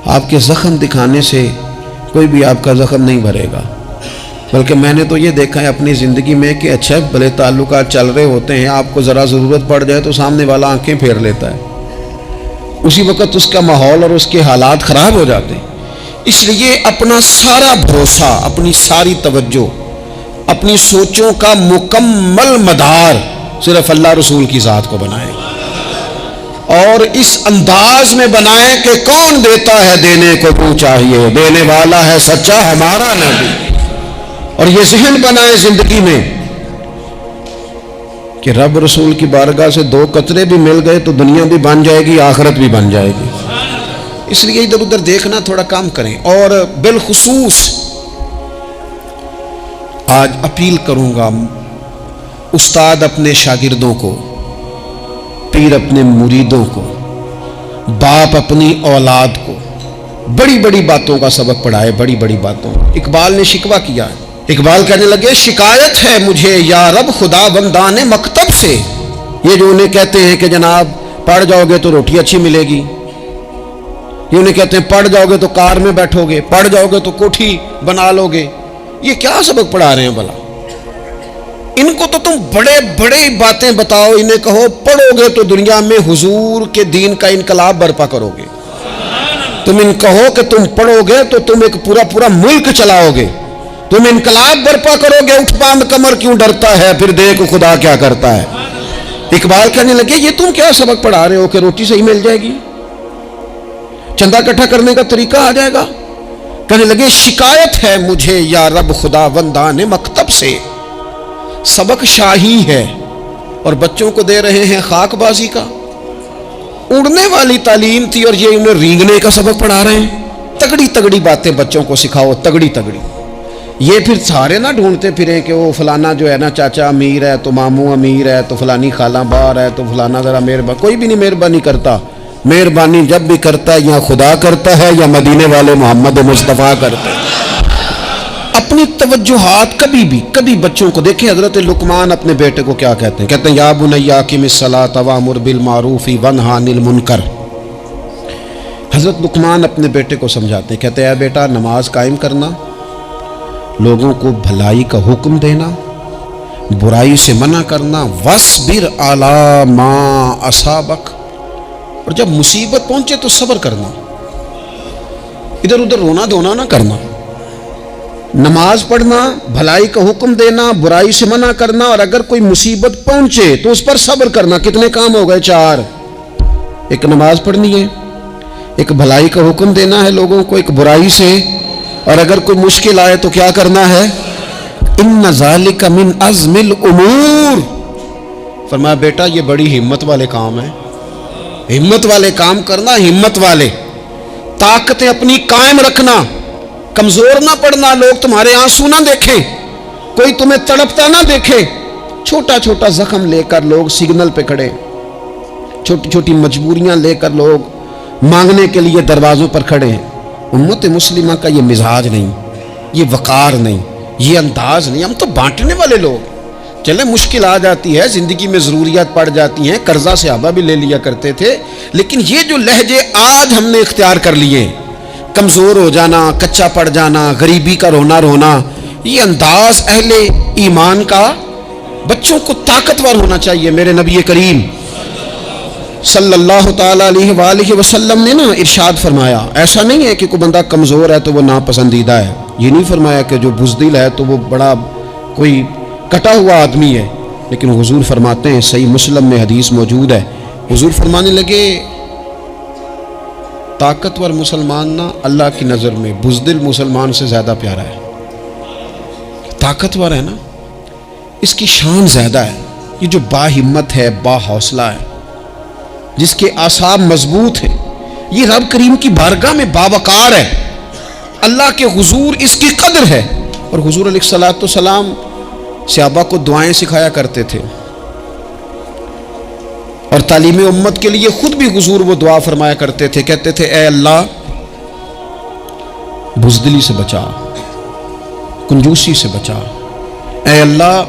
آپ کے زخم دکھانے سے کوئی بھی آپ کا زخم نہیں بھرے گا، بلکہ میں نے تو یہ دیکھا ہے اپنی زندگی میں کہ اچھا بھلے تعلقات چل رہے ہوتے ہیں، آپ کو ذرا ضرورت پڑ جائے تو سامنے والا آنکھیں پھیر لیتا ہے، اسی وقت اس کا ماحول اور اس کے حالات خراب ہو جاتے ہیں۔ اس لیے اپنا سارا بھروسہ، اپنی ساری توجہ، اپنی سوچوں کا مکمل مدار صرف اللہ رسول کی ذات کو بنائیں، اور اس انداز میں بنائیں کہ کون دیتا ہے دینے کو تو چاہیے، دینے والا ہے سچا ہمارا نبی۔ اور یہ ذہن بنائیں زندگی میں کہ رب رسول کی بارگاہ سے 2 قطرے بھی مل گئے تو دنیا بھی بن جائے گی، آخرت بھی بن جائے گی۔ اس لیے ادھر ادھر دیکھنا تھوڑا کم کریں۔ اور بالخصوص آج اپیل کروں گا، استاد اپنے شاگردوں کو، پیر اپنے مریدوں کو، باپ اپنی اولاد کو بڑی بڑی باتوں کا سبق پڑھائے، بڑی بڑی باتوں۔ اقبال نے شکوہ کیا ہے، اقبال کہنے لگے شکایت ہے مجھے یا رب خدا بندان مکتب سے، یہ جو انہیں کہتے ہیں کہ جناب پڑھ جاؤ گے تو روٹی اچھی ملے گی، یہ انہیں کہتے ہیں پڑھ جاؤ گے تو کار میں بیٹھو گے، پڑھ جاؤ گے تو کوٹھی بنا لو گے، یہ کیا سبق پڑھا رہے ہیں بھلا؟ ان کو تو تم بڑے بڑے باتیں بتاؤ، انہیں کہو پڑھو گے تو دنیا میں حضور کے دین کا انقلاب برپا کرو گے، تم ان کہو کہ تم پڑھو گے تو تم ایک پورا ملک چلاؤ گے، تم انقلاب برپا کرو گے، اٹھ باندھ کمر کیوں ڈرتا ہے، پھر دیکھ خدا کیا کرتا ہے۔ اقبال کہنے لگے یہ تم کیا سبق پڑھا رہے ہو کہ روٹی صحیح مل جائے گی، چندہ اکٹھا کرنے کا طریقہ آ جائے گا؟ کہنے لگے شکایت ہے مجھے یا رب خدا بندان مکتب سے، سبق شاہی ہے اور بچوں کو دے رہے ہیں خاک بازی کا، اڑنے والی تعلیم تھی اور یہ انہیں رینگنے کا سبق پڑھا رہے ہیں۔ تگڑی تگڑی باتیں بچوں کو سکھاؤ، تگڑی تگڑی، یہ پھر سارے نہ ڈھونڈتے پھریں کہ وہ فلانا جو ہے نا چاچا امیر ہے تو ماموں امیر ہے تو فلانی خالہ باہر ہے تو فلانا ذرا مہربانی، کوئی بھی نہیں مہربانی کرتا، مہربانی جب بھی کرتا ہے یا خدا کرتا ہے یا مدینے والے محمد مصطفیٰ کرتے ہیں۔ اپنی توجہات کبھی بچوں کو دیکھیں، حضرت لقمان اپنے بیٹے کو کیا کہتے ہیں یا بنی اقم الصلاۃ وامر بالمعروف وانہا عن المنکر۔ حضرت لقمان اپنے بیٹے کو سمجھاتے ہیں، کہتے ہیں اے بیٹا نماز قائم کرنا، لوگوں کو بھلائی کا حکم دینا، برائی سے منع کرنا، وَاصْبِرْ عَلَىٰ مَا أَصَابَكَ، اور جب مصیبت پہنچے تو صبر کرنا، ادھر ادھر رونا دھونا نہ کرنا، نماز پڑھنا، بھلائی کا حکم دینا، برائی سے منع کرنا، اور اگر کوئی مصیبت پہنچے تو اس پر صبر کرنا۔ کتنے کام ہو گئے؟ 4۔ ایک نماز پڑھنی ہے، ایک بھلائی کا حکم دینا ہے لوگوں کو، ایک برائی سے، اور اگر کوئی مشکل آئے تو کیا کرنا ہے؟ ان ذالک من عزم الامور، فرمایا بیٹا یہ بڑی ہمت والے کام ہیں، ہمت والے کام کرنا، ہمت والے، طاقتیں اپنی قائم رکھنا، کمزور نہ پڑنا، لوگ تمہارے آنسو نہ دیکھیں، کوئی تمہیں تڑپتا نہ دیکھے، چھوٹا چھوٹا زخم لے کر لوگ سگنل پہ کھڑے، چھوٹی چھوٹی مجبوریاں لے کر لوگ مانگنے کے لیے دروازوں پر کھڑے ہیں۔ امت مسلمہ کا یہ مزاج نہیں، یہ وقار نہیں، یہ انداز نہیں، ہم تو بانٹنے والے لوگ۔ چلے مشکل آ جاتی ہے، زندگی میں ضروریات پڑ جاتی ہیں، قرضہ صحابہ بھی لے لیا کرتے تھے، لیکن یہ جو لہجے آج ہم نے اختیار کر لیے، کمزور ہو جانا، کچا پڑ جانا، غریبی کا رونا، یہ انداز اہل ایمان کا۔ بچوں کو طاقتور ہونا چاہیے۔ میرے نبی کریم صلی اللہ تعالیٰ علیہ وآلہ وسلم نے ارشاد فرمایا، ایسا نہیں ہے کہ کوئی بندہ کمزور ہے تو وہ ناپسندیدہ ہے، یہ نہیں فرمایا کہ جو بزدل ہے تو وہ بڑا کوئی کٹا ہوا آدمی ہے، لیکن حضور فرماتے ہیں، صحیح مسلم میں حدیث موجود ہے، حضور فرمانے لگے طاقتور مسلمان نا اللہ کی نظر میں بزدل مسلمان سے زیادہ پیارا ہے۔ طاقتور ہے نا، اس کی شان زیادہ ہے، یہ جو با ہمت ہے، با حوصلہ ہے، جس کے اعصاب مضبوط ہیں، یہ رب کریم کی بارگاہ میں باوقار ہے، اللہ کے حضور اس کی قدر ہے۔ اور حضور علیہ الصلوۃ والسلام صحابہ کو دعائیں سکھایا کرتے تھے، اور تعلیم امت کے لیے خود بھی حضور وہ دعا فرمایا کرتے تھے، کہتے تھے اے اللہ بزدلی سے بچا، کنجوسی سے بچا، اے اللہ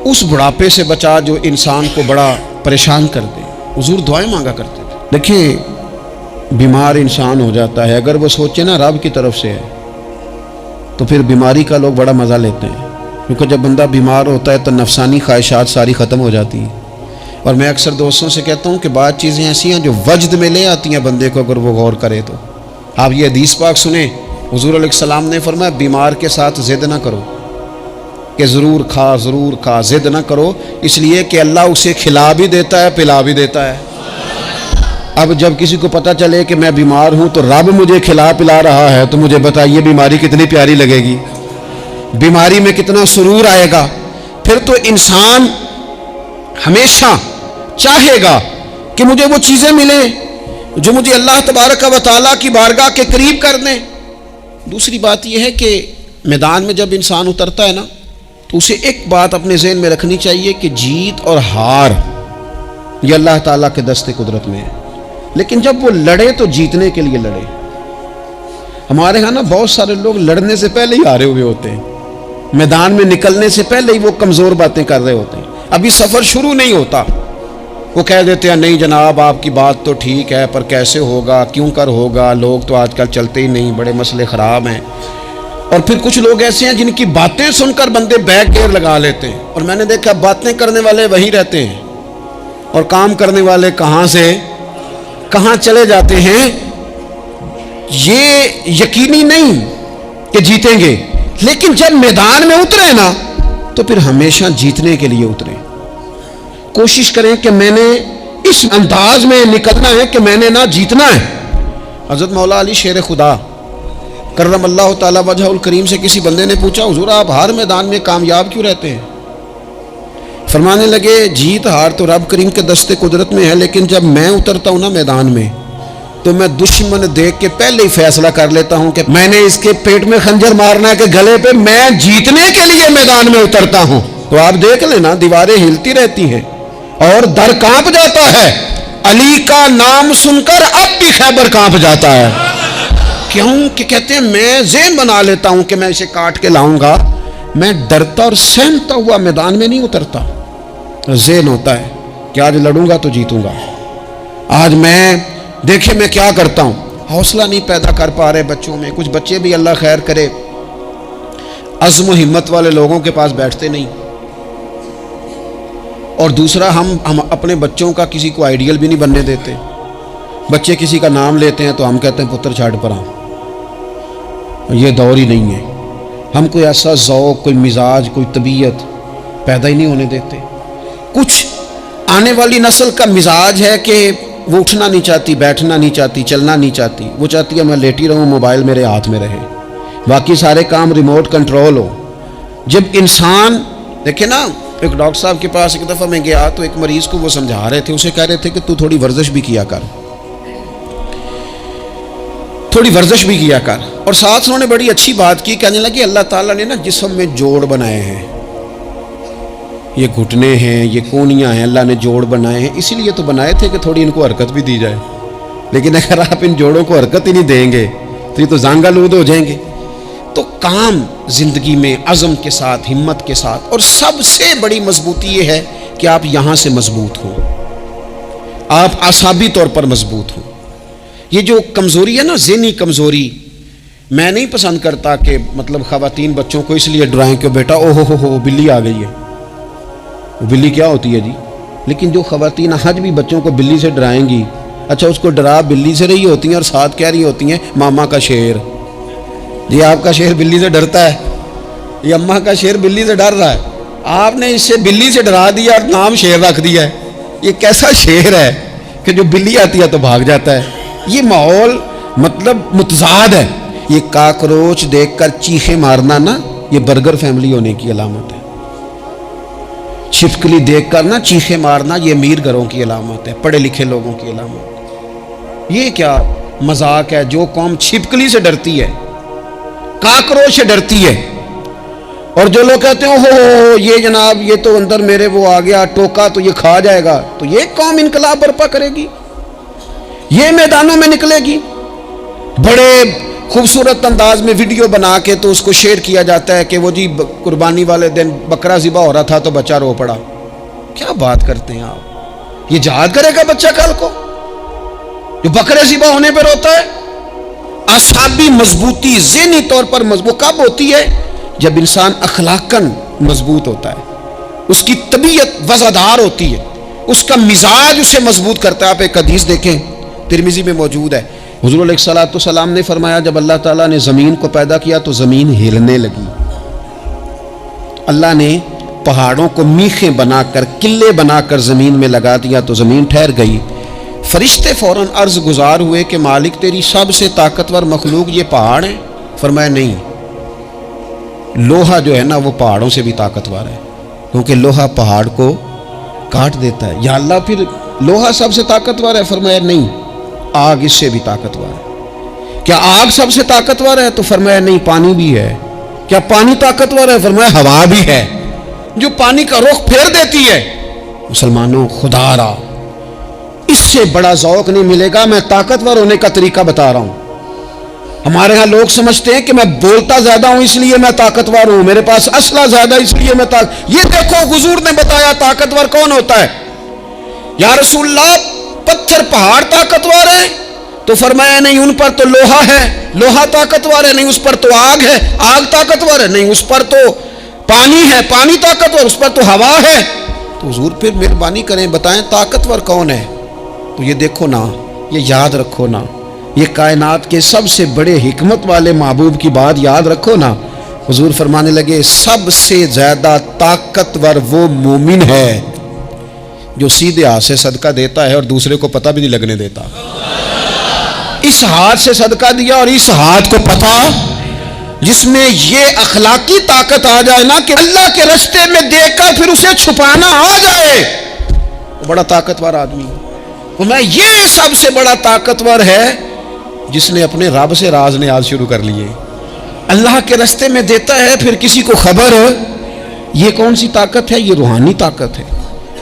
اس بڑھاپے سے بچا جو انسان کو بڑا پریشان کر دے۔ حضور دعائیں مانگا کرتے تھے۔ دیکھیں بیمار انسان ہو جاتا ہے، اگر وہ سوچے نا رب کی طرف سے ہے تو پھر بیماری کا لوگ بڑا مزہ لیتے ہیں، کیونکہ جب بندہ بیمار ہوتا ہے تو نفسانی خواہشات ساری ختم ہو جاتی ہیں۔ اور میں اکثر دوستوں سے کہتا ہوں کہ بعض چیزیں ایسی ہیں جو وجد میں لے آتی ہیں بندے کو، اگر وہ غور کرے تو۔ آپ یہ حدیث پاک سنیں، حضور علیہ السلام نے فرمایا بیمار کے ساتھ ضد نہ کرو کہ ضرور کھا، ضد نہ کرو، اس لیے کہ اللہ اسے کھلا بھی دیتا ہے پلا بھی دیتا ہے۔ اب جب کسی کو پتہ چلے کہ میں بیمار ہوں تو رب مجھے کھلا پلا رہا ہے تو مجھے بتائیے بیماری کتنی پیاری لگے گی، بیماری میں کتنا سرور آئے گا۔ پھر تو انسان ہمیشہ چاہے گا کہ مجھے وہ چیزیں ملیں جو مجھے اللہ تبارک و تعالیٰ کی بارگاہ کے قریب کر دیں۔ دوسری بات یہ ہے کہ میدان میں جب انسان اترتا ہے نا تو اسے ایک بات اپنے ذہن میں رکھنی چاہیے کہ جیت اور ہار یہ اللہ تعالیٰ کے دست قدرت میں ہے، لیکن جب وہ لڑے تو جیتنے کے لیے لڑے۔ ہمارے ہاں نا بہت سارے لوگ لڑنے سے پہلے ہی ہارے ہوئے ہوتے ہیں، میدان میں نکلنے سے پہلے ہی وہ کمزور باتیں کر رہے ہوتے ہیں، ابھی سفر شروع نہیں ہوتا وہ کہہ دیتے ہیں نہیں جناب آپ کی بات تو ٹھیک ہے پر کیسے ہوگا، کیوں کر ہوگا، لوگ تو آج کل چلتے ہی نہیں، بڑے مسئلے خراب ہیں۔ اور پھر کچھ لوگ ایسے ہیں جن کی باتیں سن کر بندے بیک گیئر لگا لیتے ہیں، اور میں نے دیکھا باتیں کرنے والے وہیں رہتے ہیں اور کام کرنے والے کہاں سے کہاں چلے جاتے ہیں۔ یہ یقینی نہیں کہ جیتیں گے، لیکن جب میدان میں اترے نا تو پھر ہمیشہ جیتنے کے لیے اترے۔ کوشش کریں کہ میں نے اس انداز میں نکلنا ہے کہ میں نے نہ جیتنا ہے۔ حضرت مولا علی شیر خدا کرم اللہ تعالیٰ وجہ الکریم سے کسی بندے نے پوچھا حضور آپ ہر میدان میں کامیاب کیوں رہتے ہیں؟ فرمانے لگے جیت ہار تو رب کریم کے دست قدرت میں ہے، لیکن جب میں اترتا ہوں نا میدان میں تو میں دشمن دیکھ کے پہلے ہی فیصلہ کر لیتا ہوں کہ میں نے اس کے پیٹ میں خنجر مارنا ہے کہ گلے پہ، میں جیتنے کے لیے میدان میں اترتا ہوں۔ تو آپ دیکھ لینا دیواریں ہلتی رہتی ہیں اور در کانپ جاتا ہے، علی کا نام سن کر اب بھی خیبر کانپ جاتا ہے۔ کیوں کہ کہتے ہیں میں ذہن بنا لیتا ہوں کہ میں اسے کاٹ کے لاؤں گا، میں ڈرتا اور سہمتا ہوا میدان میں نہیں اترتا۔ ذہن ہوتا ہے کہ آج لڑوں گا تو جیتوں گا، آج میں دیکھیں میں کیا کرتا ہوں۔ حوصلہ نہیں پیدا کر پا رہے بچوں میں، کچھ بچے بھی اللہ خیر کرے عزم و ہمت والے لوگوں کے پاس بیٹھتے نہیں، اور دوسرا ہم اپنے بچوں کا کسی کو آئیڈیل بھی نہیں بننے دیتے۔ بچے کسی کا نام لیتے ہیں تو ہم کہتے ہیں پتر چھاڑ پر یہ دور ہی نہیں ہے، ہم کوئی ایسا ذوق، کوئی مزاج، کوئی طبیعت پیدا ہی نہیں ہونے دیتے۔ کچھ آنے والی نسل کا مزاج ہے کہ وہ اٹھنا نہیں چاہتی، بیٹھنا نہیں چاہتی، چلنا نہیں چاہتی، وہ چاہتی ہے میں لیٹی رہوں، موبائل میرے ہاتھ میں رہے، باقی سارے کام ریموٹ کنٹرول ہو۔ جب انسان دیکھیں نا، ایک ڈاکٹر صاحب کے پاس ایک دفعہ میں گیا تو ایک مریض کو وہ سمجھا رہے تھے، اسے کہہ رہے تھے کہ تو تھوڑی ورزش بھی کیا کر، تھوڑی ورزش بھی کیا کر، اور ساتھ انہوں نے بڑی اچھی بات کی، کہنے لگے اللہ تعالیٰ نے نا جسم میں جوڑ بنائے ہیں، یہ گھٹنے ہیں، یہ کونیاں ہیں، اللہ نے جوڑ بنائے ہیں، اسی لیے تو بنائے تھے کہ تھوڑی ان کو حرکت بھی دی جائے، لیکن اگر آپ ان جوڑوں کو حرکت ہی نہیں دیں گے تو یہ تو زانگ آلود ہو جائیں گے۔ تو کام زندگی میں عزم کے ساتھ، ہمت کے ساتھ، اور سب سے بڑی مضبوطی یہ ہے کہ آپ یہاں سے مضبوط ہوں، آپ اعصابی طور پر مضبوط ہوں۔ یہ جو کمزوری ہے نا، ذہنی کمزوری، میں نہیں پسند کرتا کہ مطلب خواتین بچوں کو اس لیے ڈرائیں کہ بیٹا او ہو بلی آ گئی ہے۔ بلی کیا ہوتی ہے جی؟ لیکن جو خواتین آج بھی بچوں کو بلی سے ڈرائیں گی، اچھا اس کو ڈرا بلی سے رہی ہوتی ہیں اور ساتھ کہہ رہی ہوتی ہیں ماما کا شیر، جی آپ کا شیر بلی سے ڈرتا ہے، یہ اماں کا شیر بلی سے ڈر رہا ہے، آپ نے اس سے بلی سے ڈرا دیا اور نام شیر رکھ دیا ہے۔ یہ کیسا شیر ہے کہ جو بلی آتی ہے تو بھاگ جاتا ہے؟ یہ ماحول مطلب متضاد ہے۔ یہ کاکروچ دیکھ کر چیخیں مارنا نا، یہ برگر فیملی ہونے کی علامت ہے۔ چھپکلی دیکھ کر نا چیخیں مارنا، یہ امیر گھروں کی علامت ہے، پڑھے لکھے لوگوں کی علامت۔ یہ کیا مذاق ہے؟ جو قوم چھپکلی سے ڈرتی ہے، کاکروچ سے ڈرتی ہے، اور جو لوگ کہتے ہیں ہو یہ جناب یہ تو اندر میرے وہ آ گیا ٹوکا تو یہ کھا جائے گا، تو یہ قوم انقلاب برپا کرے گی، یہ میدانوں میں نکلے گی۔ بڑے خوبصورت انداز میں ویڈیو بنا کے تو اس کو شیئر کیا جاتا ہے کہ وہ جی قربانی والے دن بکرا ذبح ہو رہا تھا تو بچہ رو پڑا۔ کیا بات کرتے ہیں آپ؟ یہ جہاد کرے گا بچہ کل کو؟ جو بکرے ذبح ہونے پر ہوتا ہے. اعصابی مضبوطی ذہنی طور پر مضبوط کب ہوتی ہے؟ جب انسان اخلاقاً مضبوط ہوتا ہے، اس کی طبیعت وزادار ہوتی ہے، اس کا مزاج اسے مضبوط کرتا ہے. آپ ایک حدیث دیکھیں، ترمذی میں موجود ہے. حضور علیہ الصلوۃ والسلام نے فرمایا جب اللہ تعالیٰ نے زمین کو پیدا کیا تو زمین ہلنے لگی. اللہ نے پہاڑوں کو میخیں بنا کر، قلعے بنا کر زمین میں لگا دیا تو زمین ٹھہر گئی. فرشتے فوراً عرض گزار ہوئے کہ مالک تیری سب سے طاقتور مخلوق یہ پہاڑ ہے؟ فرمایا نہیں، لوہا جو ہے نا وہ پہاڑوں سے بھی طاقتور ہے، کیونکہ لوہا پہاڑ کو کاٹ دیتا ہے. یا اللہ پھر لوہا سب سے طاقتور ہے؟ فرمایا نہیں، آگ اس سے بھی طاقتور ہے. کیا آگ سب سے طاقتور ہے؟ تو فرمایا نہیں، پانی بھی ہے. کیا پانی طاقتور ہے؟ فرمایا ہوا بھی ہے، جو پانی کا رخ پھیر دیتی ہے. مسلمانوں، خدا را اس سے بڑا ذوق نہیں ملے گا. میں طاقتور ہونے کا طریقہ بتا رہا ہوں. ہمارے ہاں لوگ سمجھتے ہیں کہ میں بولتا زیادہ ہوں اس لیے میں طاقتور ہوں، میرے پاس اسلحہ زیادہ اس لیے میں یہ دیکھو حضور نے بتایا طاقتور کون ہوتا ہے. یا رسول اللہ پتھر پہاڑ طاقتور ہے؟ تو فرمایا نہیں، ان پر تو لوہا ہے، لوہا طاقتور ہے. نہیں، اس پر تو آگ ہے، آگ طاقتور ہے. نہیں، اس پر تو پانی ہے، پانی طاقتور، اس پر تو ہوا ہے. تو حضور پھر مہربانی کریں بتائیں طاقتور کون ہے؟ تو یہ دیکھو نا، یہ یاد رکھو نا، یہ کائنات کے سب سے بڑے حکمت والے محبوب کی بات یاد رکھو نا. حضور فرمانے لگے سب سے زیادہ طاقتور وہ مومن ہے جو سیدھے ہاتھ سے صدقہ دیتا ہے اور دوسرے کو پتہ بھی نہیں لگنے دیتا. اس ہاتھ سے صدقہ دیا اور اس ہاتھ کو پتہ، جس میں یہ اخلاقی طاقت آ جائے نا کہ اللہ کے راستے میں دے کر پھر اسے چھپانا آ جائے، وہ بڑا طاقتور آدمی. میں یہ سب سے بڑا طاقتور ہے جس نے اپنے رب سے راز نیاز شروع کر لیے. اللہ کے راستے میں دیتا ہے پھر کسی کو خبر. یہ کون سی طاقت ہے؟ یہ روحانی طاقت ہے،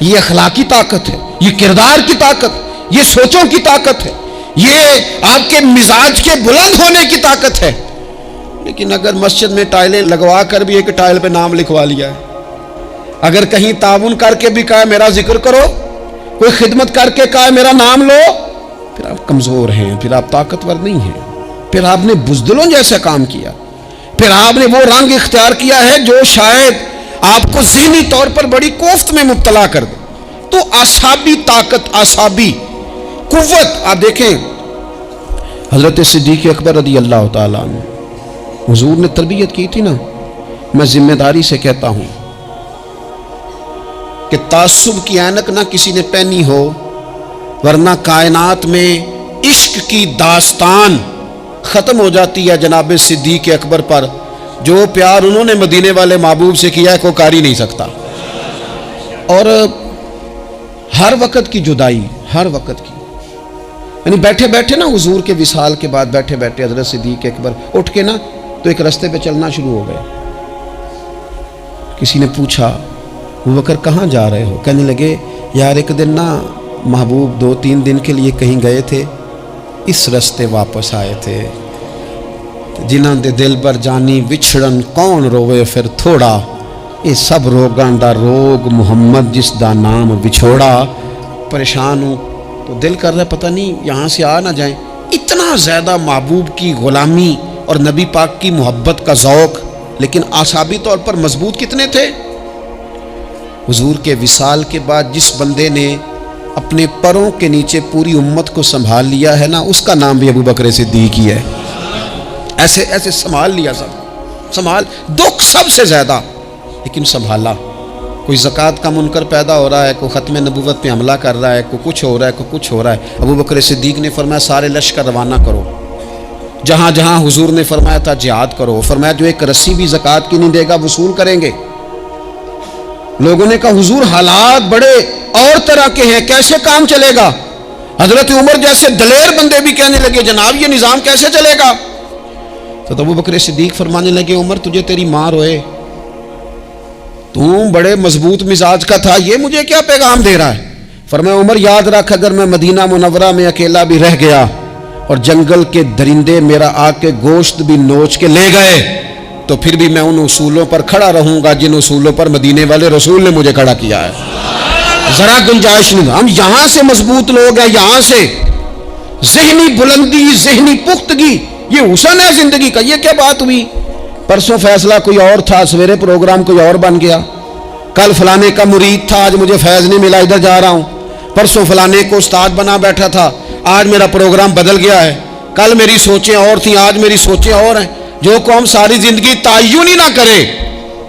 یہ اخلاقی طاقت ہے، یہ کردار کی طاقت، یہ سوچوں کی طاقت ہے، یہ آپ کے مزاج کے بلند ہونے کی طاقت ہے. لیکن اگر مسجد میں ٹائلیں لگوا کر بھی ایک ٹائل پہ نام لکھوا لیا ہے، اگر کہیں تعاون کر کے بھی کہا میرا ذکر کرو، کوئی خدمت کر کے کہا میرا نام لو، پھر آپ کمزور ہیں، پھر آپ طاقتور نہیں ہیں، پھر آپ نے بزدلوں جیسا کام کیا، پھر آپ نے وہ رنگ اختیار کیا ہے جو شاید آپ کو ذہنی طور پر بڑی کوفت میں مبتلا کر دے. تو اعصابی طاقت، اعصابی قوت. آپ دیکھیں حضرت صدیق اکبر رضی اللہ تعالیٰ عنہ، حضور نے تربیت کی تھی نا. میں ذمہ داری سے کہتا ہوں کہ تعصب کی اینک نہ کسی نے پہنی ہو، ورنہ کائنات میں عشق کی داستان ختم ہو جاتی ہے جناب صدیق اکبر پر. جو پیار انہوں نے مدینے والے محبوب سے کیا ہے کوئی کر ہی نہیں سکتا. اور ہر وقت کی جدائی، ہر وقت کی، یعنی بیٹھے بیٹھے نا حضور کے وصال کے بعد بیٹھے بیٹھے حضرت صدیق اکبر اٹھ کے نا تو ایک رستے پہ چلنا شروع ہو گئے. کسی نے پوچھا ابو بکر کہاں جا رہے ہو؟ کہنے لگے یار ایک دن نا محبوب 2-3 دن کے لیے کہیں گئے تھے، اس رستے واپس آئے تھے. جنہاں دے دل پر جانی وچھڑن کون روے پھر تھوڑا، یہ سب روگاں دا روگ محمد جس دا نام وچھوڑا. پریشان ہوں تو دل کر رہا پتہ نہیں یہاں سے آ نہ جائیں. اتنا زیادہ محبوب کی غلامی اور نبی پاک کی محبت کا ذوق، لیکن اعصابی طور پر مضبوط کتنے تھے. حضور کے وصال کے بعد جس بندے نے اپنے پروں کے نیچے پوری امت کو سنبھال لیا ہے نا، اس کا نام بھی ابو بکر صدیق ہی ہے. ایسے ایسے سنبھال لیا، سب سنبھال، دکھ سب سے زیادہ لیکن سنبھالا. کوئی زکوٰۃ کا منکر پیدا ہو رہا ہے، کوئی ختم نبوت پہ حملہ کر رہا ہے، کوئی کچھ ہو رہا ہے، کوئی کچھ ہو رہا ہے. ابو بکر صدیق نے فرمایا سارے لشکر روانہ کرو. جہاں جہاں حضور نے فرمایا تھا جہاد کرو. فرمایا جو ایک رسی بھی زکوٰۃ کی نہیں دے گا وصول کریں گے. لوگوں نے کہا حضور حالات بڑے اور طرح کے ہیں، کیسے کام چلے گا؟ حضرت عمر جیسے دلیر بندے بھی کہنے لگے جناب یہ نظام کیسے چلے گا؟ تو ابو بکر صدیق فرمانے لگے عمر تجھے تیری ماں روئے، تو بڑے مضبوط مزاج کا تھا، یہ مجھے کیا پیغام دے رہا ہے؟ فرمایا عمر یاد رکھ اگر میں مدینہ منورہ میں اکیلا بھی رہ گیا اور جنگل کے درندے میرا آ کے گوشت بھی نوچ کے لے گئے تو پھر بھی میں ان اصولوں پر کھڑا رہوں گا جن اصولوں پر مدینے والے رسول نے مجھے کھڑا کیا ہے. ذرا گنجائش نہیں. ہم یہاں سے مضبوط لوگ ہیں، یہاں سے ذہنی بلندی، ذہنی پختگی، یہ حسن ہے زندگی کا. یہ کیا بات ہوئی؟ پرسوں فیصلہ کوئی اور تھا، سویرے پروگرام کوئی اور بن گیا. کل فلانے کا مرید تھا، آج مجھے فیض نہیں ملا، ادھر جا رہا ہوں. پرسوں فلانے کو استاد بنا بیٹھا تھا، آج میرا پروگرام بدل گیا ہے. کل میری سوچیں اور تھیں، آج میری سوچیں اور ہیں. جو قوم ساری زندگی تعین ہی نہ کرے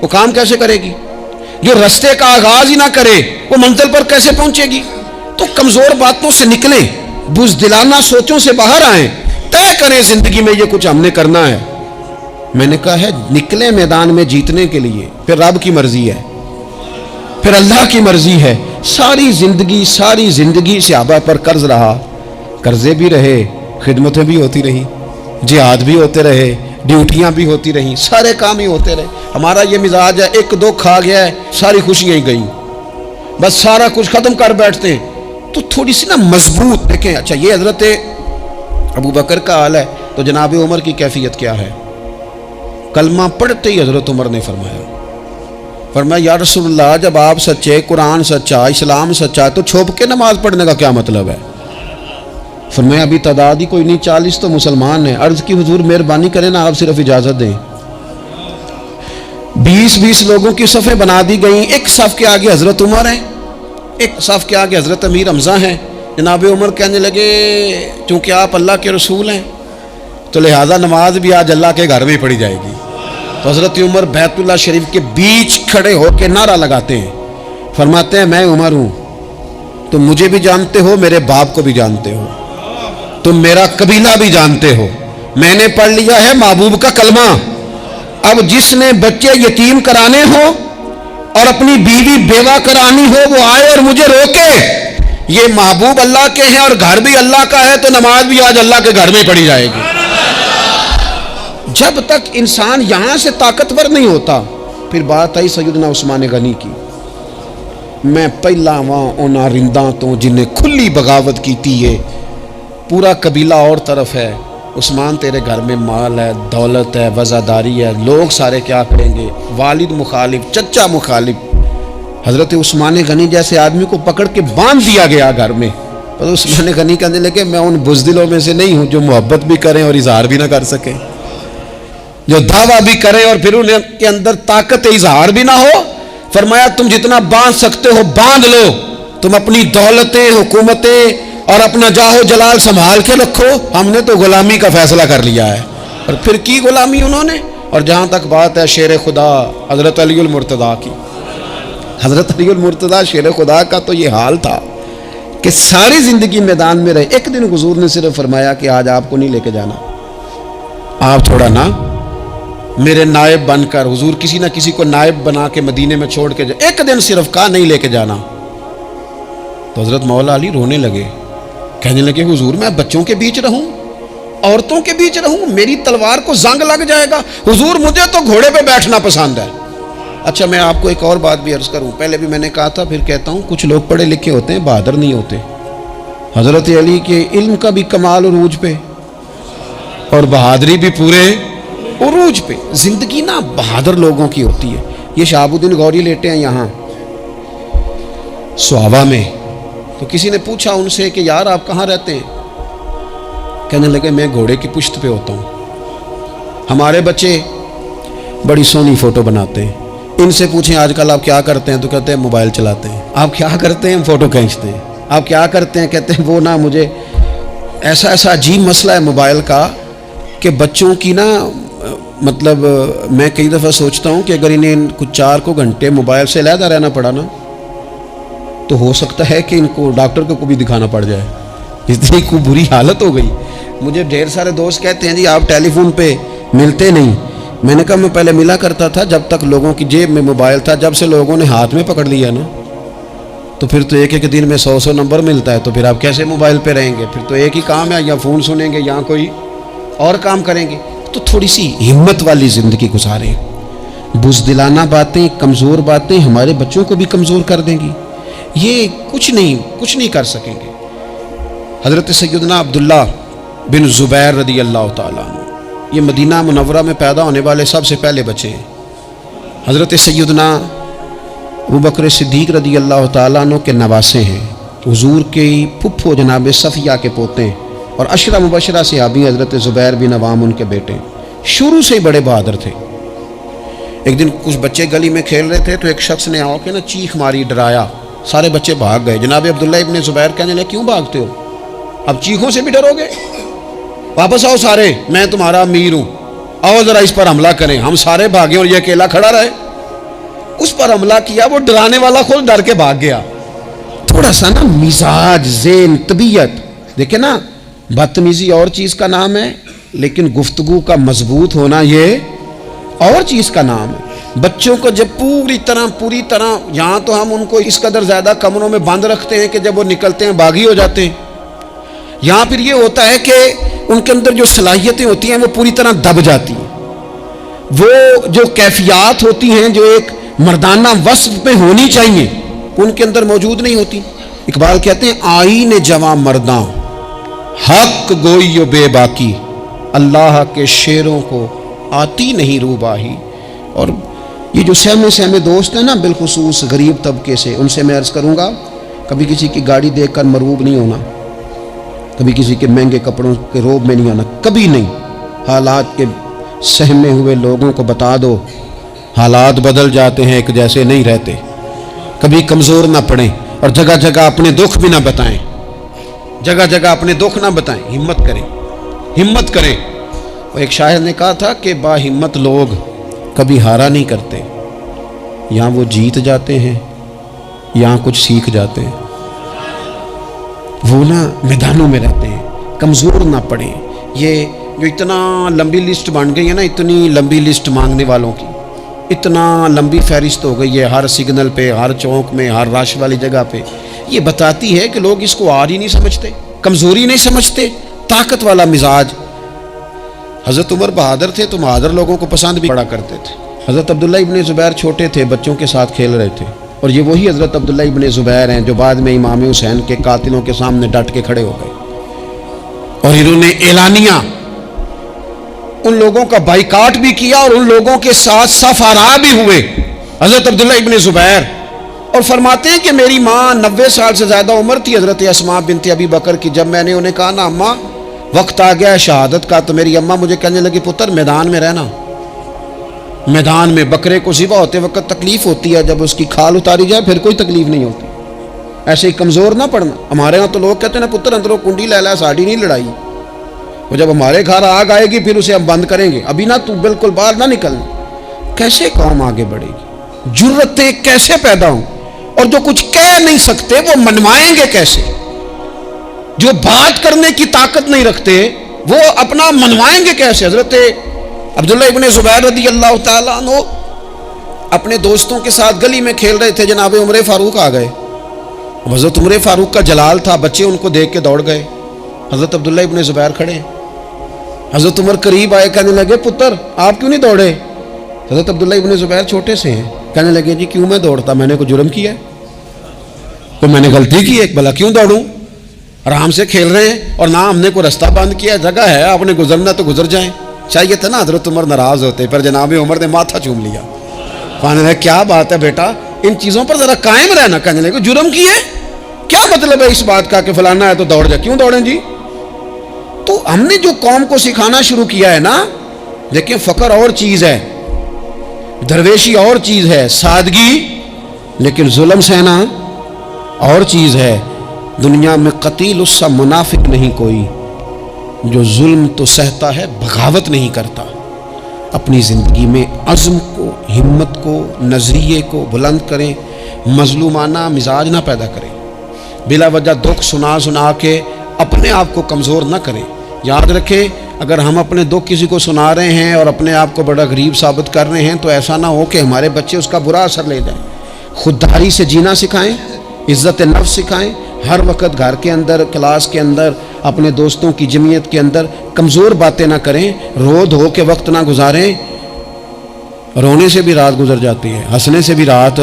وہ کام کیسے کرے گی؟ جو رستے کا آغاز ہی نہ کرے وہ منزل پر کیسے پہنچے گی؟ تو کمزور باتوں سے نکلیں، بزدلانہ سوچوں سے باہر آئیں، طے کریں زندگی میں یہ کچھ ہم نے کرنا ہے. میں نے کہا ہے نکلیں میدان میں جیتنے کے لیے، پھر رب کی مرضی ہے، پھر اللہ کی مرضی ہے. ساری زندگی صحابہ پر قرض رہا، قرضے بھی رہے، خدمتیں بھی ہوتی رہی، جہاد بھی ہوتے رہے، ڈیوٹیاں بھی ہوتی رہیں، سارے کام ہی ہوتے رہے. ہمارا یہ مزاج ہے، ایک دو کھا گیا ہے ساری خوشیاں ہی گئیں، بس سارا کچھ ختم کر بیٹھتے ہیں. تو تھوڑی سی نا مضبوط دیکھیں. اچھا یہ حضرت ابو بکر کا حال ہے تو جناب عمر کی کیفیت کیا ہے؟ کلمہ پڑھتے ہی حضرت عمر نے فرمایا یا رسول اللہ، جب آپ سچے، قرآن سچا، اسلام سچا، تو چھپ کے نماز پڑھنے کا کیا مطلب ہے؟ فرمایا ابھی تعداد ہی کوئی نہیں، 40 تو مسلمان ہیں. عرض کی حضور مہربانی کریں نا، آپ صرف اجازت دیں. 20 لوگوں کی صفیں بنا دی گئیں. ایک صف کے آگے حضرت عمر ہیں، ایک صف کے آگے حضرت امیر حمزہ ہیں. جناب عمر کہنے لگے چونکہ آپ اللہ کے رسول ہیں تو لہذا نماز بھی آج اللہ کے گھر میں ہی پڑھی جائے گی. تو حضرت عمر بیت اللہ شریف کے بیچ کھڑے ہو کے نعرہ لگاتے ہیں، فرماتے ہیں میں عمر ہوں، تم مجھے بھی جانتے ہو، میرے باپ کو بھی جانتے ہو، تم میرا قبیلہ بھی جانتے ہو، میں نے پڑھ لیا ہے محبوب کا کلمہ. اب جس نے بچے یتیم کرانے ہو اور اپنی بیوی بیوہ کرانی ہو وہ آئے اور مجھے روکے. یہ محبوب اللہ کے ہیں اور گھر بھی اللہ کا ہے، تو نماز بھی آج اللہ کے گھر میں پڑھی جائے گی. جب تک انسان یہاں سے طاقتور نہیں ہوتا. پھر بات آئی سیدنا عثمان غنی کی. میں پہلا وہاں اونا رنداں تو جنہیں کھلی بغاوت کیتی ہے، پورا قبیلہ اور طرف ہے. عثمان تیرے گھر میں مال ہے، دولت ہے، وزاداری ہے، لوگ سارے کیا کریں گے؟ والد مخالف، چچا مخالف. حضرت عثمان غنی جیسے آدمی کو پکڑ کے باندھ دیا گیا گھر میں. پر عثمان غنی کہنے لگے میں ان بزدلوں میں سے نہیں ہوں جو محبت بھی کریں اور اظہار بھی نہ کر سکیں، جو دعویٰ بھی کریں اور پھر ان کے اندر طاقت اظہار بھی نہ ہو. فرمایا تم جتنا باندھ سکتے ہو باندھ لو، تم اپنی دولتیں، حکومتیں اور اپنا جاہ و جلال سنبھال کے رکھو، ہم نے تو غلامی کا فیصلہ کر لیا ہے. اور پھر کی غلامی انہوں نے. اور جہاں تک بات ہے شیر خدا حضرت علی المرتضیٰ کی، حضرت علی المرتضیٰ شیر خدا کا تو یہ حال تھا کہ ساری زندگی میدان میں رہے. ایک دن حضور نے صرف فرمایا کہ آج آپ کو نہیں لے کے جانا، آپ تھوڑا نا میرے نائب بن کر، حضور کسی نہ کسی کو نائب بنا کے مدینے میں چھوڑ کے ایک دن صرف کہا نہیں لے کے جانا. تو حضرت مولا علی رونے لگے، کہنے لگے حضور میں بچوں کے بیچ رہوں، عورتوں کے بیچ رہوں، میری تلوار کو زنگ لگ جائے گا. حضور مجھے تو گھوڑے پہ بیٹھنا پسند ہے. اچھا میں آپ کو ایک اور بات بھی عرض کروں، پہلے بھی میں نے کہا تھا پھر کہتا ہوں، کچھ لوگ پڑھے لکھے ہوتے ہیں بہادر نہیں ہوتے. حضرت علی کے علم کا بھی کمال عروج پہ اور بہادری بھی پورے عروج پہ. زندگی نا بہادر لوگوں کی ہوتی ہے. یہ شہاب الدین غوری لیٹے ہیں یہاں سوابا میں. تو کسی نے پوچھا ان سے کہ یار آپ کہاں رہتے ہیں؟ کہنے لگے میں گھوڑے کی پشت پہ ہوتا ہوں، ہمارے بچے بڑی سونی فوٹو بناتے ہیں. ان سے پوچھیں آج کل آپ کیا کرتے ہیں؟ تو کہتے ہیں موبائل چلاتے ہیں. آپ کیا کرتے ہیں؟ فوٹو کھینچتے ہیں. آپ کیا کرتے ہیں؟ کہتے ہیں وہ نا مجھے ایسا عجیب مسئلہ ہے موبائل کا کہ بچوں کی نا مطلب میں کئی دفعہ سوچتا ہوں کہ اگر انہیں کچھ 4 گھنٹے موبائل سے علیحدہ رہنا پڑا نا تو ہو سکتا ہے کہ ان کو ڈاکٹر کو بھی دکھانا پڑ جائے، اتنی کو بری حالت ہو گئی. مجھے ڈھیر سارے دوست کہتے ہیں جی آپ ٹیلی فون پہ ملتے نہیں. میں نے کہا میں پہلے ملا کرتا تھا جب تک لوگوں کی جیب میں موبائل تھا. جب سے لوگوں نے ہاتھ میں پکڑ لیا نا تو پھر تو ایک دن میں 100 نمبر ملتا ہے، تو پھر آپ کیسے موبائل پہ رہیں گے؟ پھر تو ایک ہی کام ہے، یا فون سنیں گے یا کوئی اور کام کریں گے. تو تھوڑی سی ہمت والی زندگی گزاریں. بزدلانہ باتیں، کمزور باتیں ہمارے بچوں کو بھی کمزور کر دیں گی. یہ کچھ نہیں کر سکیں گے. حضرت سیدنا عبداللہ بن زبیر رضی اللہ تعالیٰ عنہ یہ مدینہ منورہ میں پیدا ہونے والے سب سے پہلے بچے ہیں. حضرت سیدنا ابوبکر صدیق رضی اللہ تعالیٰ عنہ کے نواسے ہیں. حضور کے پھپھو جناب صفیہ کے پوتے ہیں. اور عشرہ مبشرہ صحابی حضرت زبیر بن عوام ان کے بیٹے، شروع سے ہی بڑے بہادر تھے۔ ایک دن کچھ بچے گلی میں کھیل رہے تھے تو ایک شخص نے آ کے نا چیخ ماری، ڈرایا، سارے بچے بھاگ گئے۔ جناب عبداللہ ابن زبیر کہنے لگے کیوں بھاگتے ہو؟ اب چیخوں سے بھی ڈرو گے؟ واپس آؤ سارے، میں تمہارا امیر ہوں، آؤ ذرا اس پر حملہ کریں۔ ہم سارے بھاگے اور یہ اکیلا کھڑا رہے۔ اس پر حملہ کیا، وہ ڈرانے والا خود ڈر کے بھاگ گیا۔ تھوڑا سا نا مزاج، ذہن، طبیعت دیکھیں نا، بدتمیزی اور چیز کا نام ہے، لیکن گفتگو کا مضبوط ہونا یہ اور چیز کا نام ہے۔ بچوں کو جب پوری طرح یہاں تو ہم ان کو اس قدر زیادہ کمروں میں بند رکھتے ہیں کہ جب وہ نکلتے ہیں باغی ہو جاتے ہیں، یہاں پھر یہ ہوتا ہے کہ ان کے اندر جو صلاحیتیں ہوتی ہیں وہ پوری طرح دب جاتی ہیں، وہ جو کیفیات ہوتی ہیں جو ایک مردانہ وصف میں ہونی چاہیے ان کے اندر موجود نہیں ہوتی۔ اقبال کہتے ہیں آئین جواں مرداں حق گوئی و بے باکی، اللہ کے شیروں کو آتی نہیں روباہی۔ اور یہ جو سہمے دوست ہیں نا، بالخصوص غریب طبقے سے، ان سے میں عرض کروں گا کبھی کسی کی گاڑی دیکھ کر مرعوب نہیں ہونا، کبھی کسی کے مہنگے کپڑوں کے روب میں نہیں آنا، کبھی نہیں۔ حالات کے سہمے ہوئے لوگوں کو بتا دو حالات بدل جاتے ہیں، ایک جیسے نہیں رہتے۔ کبھی کمزور نہ پڑیں اور جگہ جگہ اپنے دکھ بھی نہ بتائیں، جگہ جگہ اپنے دکھ نہ بتائیں، ہمت کریں۔ اور ایک شاعر نے کہا تھا کہ با ہمت لوگ کبھی ہارا نہیں کرتے، یہاں وہ جیت جاتے ہیں، یہاں کچھ سیکھ جاتے ہیں۔ وہ نا میدانوں میں رہتے ہیں، کمزور نہ پڑیں۔ یہ جو اتنا لمبی لسٹ بن گئی ہے نا، اتنی لمبی لسٹ مانگنے والوں کی، اتنا لمبی فہرست ہو گئی ہے ہر سگنل پہ، ہر چوک میں، ہر رش والی جگہ پہ، یہ بتاتی ہے کہ لوگ اس کو آر ہی نہیں سمجھتے، کمزوری نہیں سمجھتے، طاقت والا مزاج۔ حضرت عمر بہادر تھے تو بہادر لوگوں کو پسند بھی بڑا کرتے تھے۔ حضرت عبداللہ ابن زبیر چھوٹے تھے، بچوں کے ساتھ کھیل رہے تھے، اور یہ وہی حضرت عبداللہ ابن زبیر ہیں جو بعد میں امام حسین کے قاتلوں کے سامنے ڈٹ کے کھڑے ہو گئے اور انہوں نے اعلانیہ ان لوگوں کا بائیکاٹ بھی کیا اور ان لوگوں کے ساتھ صف آرا بھی ہوئے حضرت عبداللہ ابن زبیر، اور فرماتے ہیں کہ میری ماں 90 سال سے زیادہ عمر تھی حضرت اسماء بنت ابی بکر کی۔ جب میں نے انہیں کہا نا اماں وقت آ گیا ہے شہادت کا، تو میری اماں مجھے کہنے لگی پتر میدان میں رہنا، میدان میں بکرے کو ذبح ہوتے وقت تکلیف ہوتی ہے، جب اس کی کھال اتاری جائے پھر کوئی تکلیف نہیں ہوتی، ایسے ہی کمزور نہ پڑنا۔ ہمارے ہاں تو لوگ کہتے ہیں نا پتر اندروں کنڈی لے لا، ساڑی نہیں لڑائی، وہ جب ہمارے گھر آگ آئے گی پھر اسے ہم بند کریں گے، ابھی نہ تو بالکل باہر نہ نکلنا۔ کیسے قوم آگے بڑھے گی؟ جرتیں کیسے پیدا ہوں؟ اور جو کچھ کہہ نہیں سکتے وہ منوائیں گے کیسے؟ جو بات کرنے کی طاقت نہیں رکھتے وہ اپنا منوائیں گے کیسے؟ حضرت عبداللہ ابن زبیر رضی اللہ تعالیٰ عنہ اپنے دوستوں کے ساتھ گلی میں کھیل رہے تھے، جناب عمر فاروق آ گئے۔ حضرت عمر فاروق کا جلال تھا، بچے ان کو دیکھ کے دوڑ گئے، حضرت عبداللہ ابن زبیر کھڑے۔ حضرت عمر قریب آئے، کہنے لگے پتر آپ کیوں نہیں دوڑے؟ حضرت عبداللہ ابن زبیر چھوٹے سے ہیں، کہنے لگے جی کیوں میں دوڑتا، میں نے کوئی جرم کیا ہے، تو میں نے غلطی کی ہے، بھلا کیوں دوڑوں؟ آرام سے کھیل رہے ہیں اور نہ ہم نے کوئی رستہ بند کیا، جگہ ہے، آپ نے گزرنا تو گزر جائیں۔ چاہیے تھا نا حضرت عمر ناراض ہوتے، پر جناب عمر نے ماتھا چوم لیا، کہنے لگے کیا بات ہے بیٹا، ان چیزوں پر ذرا قائم رہنا۔ کہنے لگے جرم کی ہے، کیا مطلب ہے اس بات کا کہ فلانا ہے تو دوڑ جائے، کیوں دوڑیں جی؟ تو ہم نے جو قوم کو سکھانا شروع کیا ہے نا، دیکھیں فقر اور چیز ہے، درویشی اور چیز ہے، سادگی، لیکن ظلم سہنا اور چیز ہے۔ دنیا میں قتیل اس سا منافق نہیں کوئی جو ظلم تو سہتا ہے بغاوت نہیں کرتا۔ اپنی زندگی میں عزم کو، ہمت کو، نظریے کو بلند کریں، مظلومانہ مزاج نہ پیدا کریں، بلا وجہ دکھ سنا کے اپنے آپ کو کمزور نہ کریں۔ یاد رکھیں اگر ہم اپنے دکھ کسی کو سنا رہے ہیں اور اپنے آپ کو بڑا غریب ثابت کر رہے ہیں تو ایسا نہ ہو کہ ہمارے بچے اس کا برا اثر لے جائیں۔ خودداری سے جینا سکھائیں، عزت نفس سکھائیں، ہر وقت گھر کے اندر، کلاس کے اندر، اپنے دوستوں کی جمعیت کے اندر کمزور باتیں نہ کریں، رو دھو کے وقت نہ گزاریں۔ رونے سے بھی رات گزر جاتی ہے، ہنسنے سے بھی رات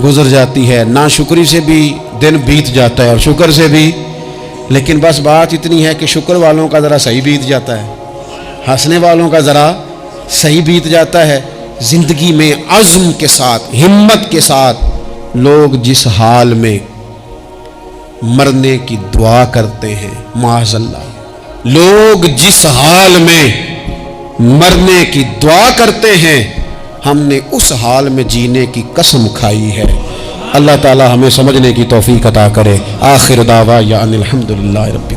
گزر جاتی ہے، ناشکری سے بھی دن بیت جاتا ہے اور شکر سے بھی، لیکن بس بات اتنی ہے کہ شکر والوں کا ذرا صحیح بیت جاتا ہے، ہنسنے والوں کا ذرا صحیح بیت جاتا ہے۔ زندگی میں عزم کے ساتھ، ہمت کے ساتھ لوگ جس حال میں مرنے کی دعا کرتے ہیں، معاذ اللہ لوگ جس حال میں مرنے کی دعا کرتے ہیں ہم نے اس حال میں جینے کی قسم کھائی ہے۔ اللہ تعالی ہمیں سمجھنے کی توفیق عطا کرے۔ آخر دعوانا ان الحمدللہ رب العالمین۔